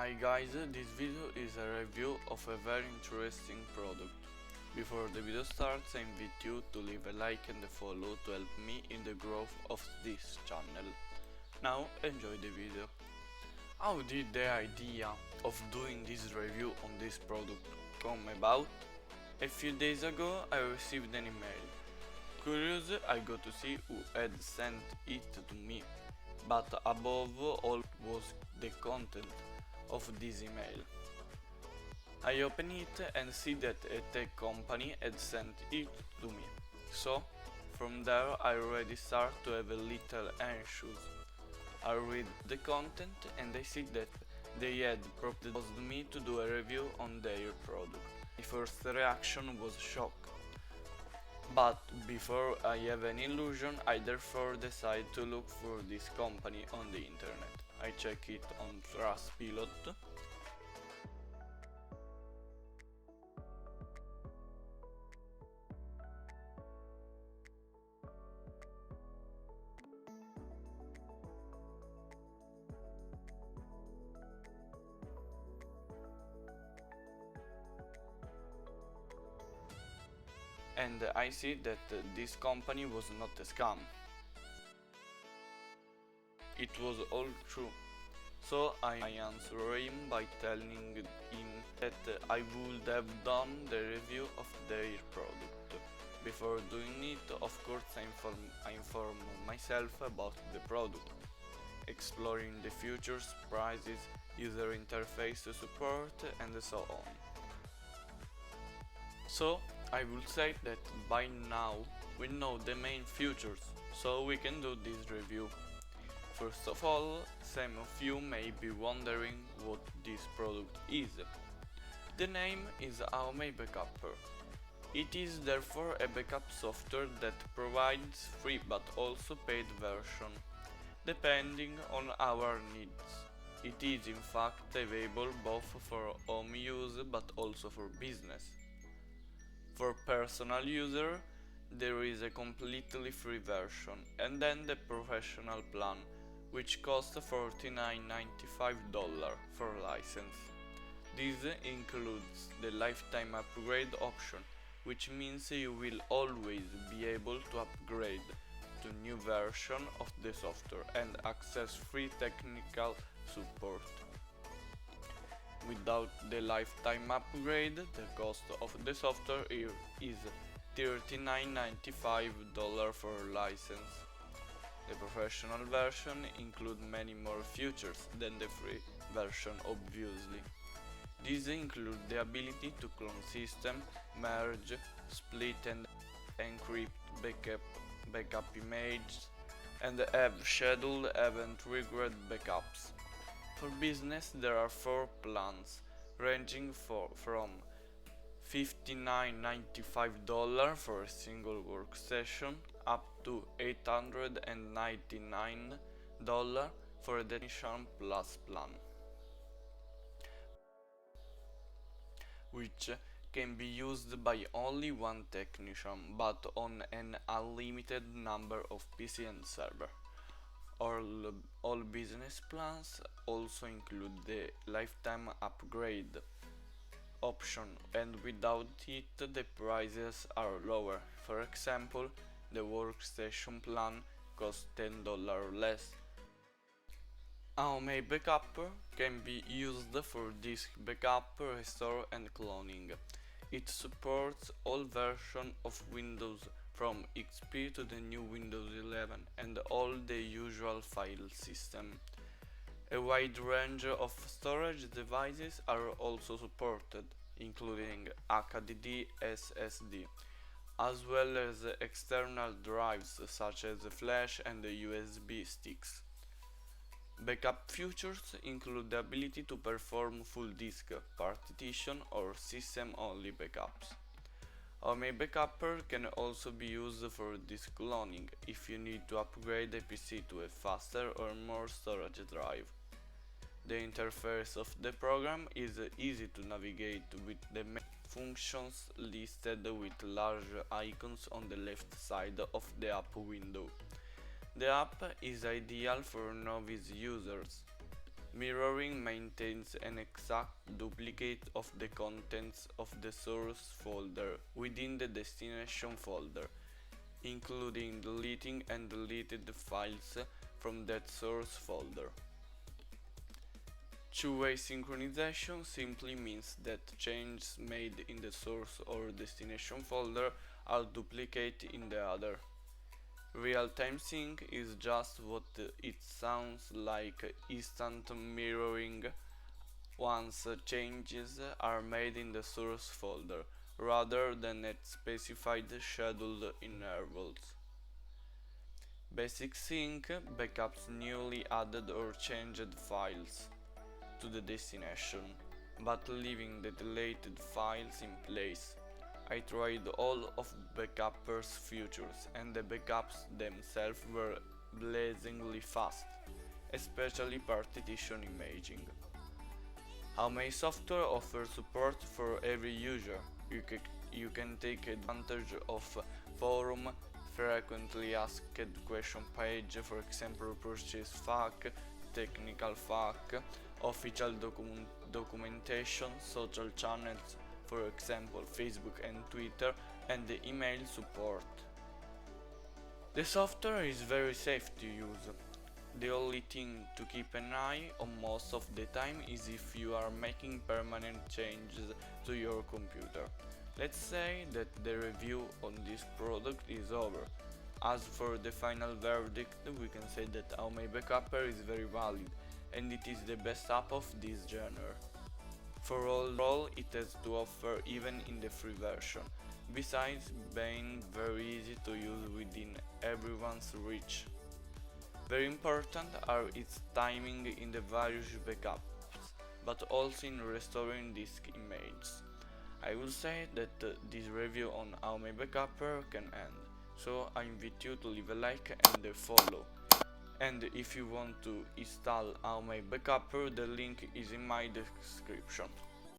Hi guys, this video is a review of a very interesting product. Before the video starts, I invite you to leave a like and a follow to help me in the growth of this channel. Now enjoy the video. How did the idea of doing this review on this product come about? A few days ago I received an email. Curious, I got to see who had sent it to me, but above all was the content of this email. I open it and see that a tech company had sent it to me. So, from there I already start to have a little anxious. I read the content and I see that they had proposed me to do a review on their product. My first reaction was shock. But before I have an illusion, I therefore decide to look for this company on the internet. I check it on Trustpilot. And I see that this company was not a scam. It was all true. So I answer him by telling him that I would have done the review of their product. Before doing it, of course, I inform myself about the product, exploring the features, prices, user interface support, and so on. So I will say that by now we know the main features, so we can do this review. First of all, some of you may be wondering what this product is. The name is AOMEI Backupper. It is therefore a backup software that provides free but also paid version, depending on our needs. It is in fact available both for home use but also for business. For personal user, there is a completely free version and then the professional plan, which costs $49.95 for license. This includes the lifetime upgrade option, which means you will always be able to upgrade to new version of the software and access free technical support. Without the lifetime upgrade, the cost of the software is $39.95 for license. The professional version includes many more features than the free version, obviously. These include the ability to clone system, merge, split and encrypt backup images, and have scheduled event-triggered backups. For business, there are 4 plans, ranging from $59.95 for a single workstation up to $899 for a Technician Plus plan, which can be used by only one technician but on an unlimited number of PC and server. All business plans also include the lifetime upgrade option, and without it the prices are lower. For example, the workstation plan costs $10 less. AOMEI Backupper can be used for disk backup, restore and cloning. It supports all versions of Windows from XP to the new Windows 11 and all the usual file system. A wide range of storage devices are also supported, including HDD SSD, as well as external drives such as flash and USB sticks. Backup features include the ability to perform full disk partition or system-only backups. AOMEI Backupper can also be used for disk cloning if you need to upgrade a PC to a faster or more storage drive. The interface of the program is easy to navigate with the main functions listed with large icons on the left side of the app window. The app is ideal for novice users. Mirroring maintains an exact duplicate of the contents of the source folder within the destination folder, including deleting and deleted files from that source folder. Two-way synchronization simply means that changes made in the source or destination folder are duplicated in the other. Real-time sync is just what it sounds like: instant mirroring once changes are made in the source folder, rather than at specified scheduled intervals. Basic sync backups newly added or changed files to the destination, but leaving the deleted files in place. I tried all of Backupper's features, and the backups themselves were blazingly fast, especially partition imaging. AOMEI software offers support for every user. You can take advantage of forum, frequently asked question page, for example purchase FAQ, technical FAQ, official documentation, social channels, for example Facebook and Twitter, and the email support. The software is very safe to use. The only thing to keep an eye on most of the time is if you are making permanent changes to your computer. Let's say that the review on this product is over. As for the final verdict, we can say that AOMEI Backupper is very valid, and it is the best app of this genre. For all it has to offer even in the free version, besides being very easy to use within everyone's reach. Very important are its timing in the various backups, but also in restoring disk images. I will say that this review on AOMEI Backupper can end, so I invite you to leave a like and a follow. And if you want to install AOMEI Backupper, the link is in my description.